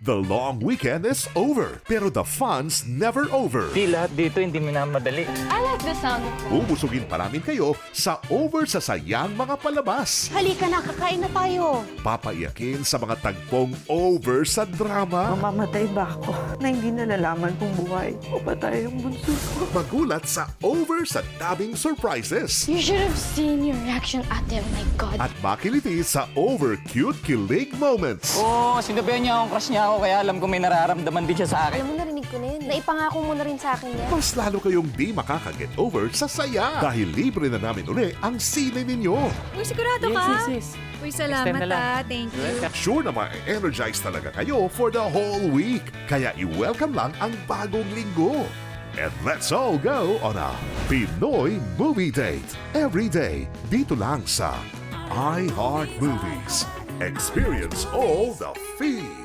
The long weekend is over, pero the fun's never over. Di lahat dito hindi minamadali. I like the sound of it. Ubusugin pa namin kayo sa over-sasayang mga palabas. Halika na, kakain na tayo. Papaiyakin sa mga tagpong over sa drama. Mamamatay ba ako na hindi nalalaman kung buhay o patay ang bunso ko? Magulat sa over sa daming surprises. You should have seen your reaction at it. Oh my God. At makiliti sa over cute kilig moments. Oo, sinabihan niya akong crush niya ako kaya alam ko may nararamdaman din siya sa akin. Alam mo, narinig ko na yun. Naipangako mo na rin sa akin yan. Mas lalo kayong di makakaget over sa saya. Dahil libre na namin uli ang sine ninyo. Uy, sigurado ka? Yes. Uy, Extend salamat na lang. Thank you. Sure na ma-energize talaga kayo for the whole week. Kaya i-welcome lang ang bagong linggo. And let's all go on a Pinoy Movie Date. Every day, dito lang sa iHeart Movies. Experience all the feels.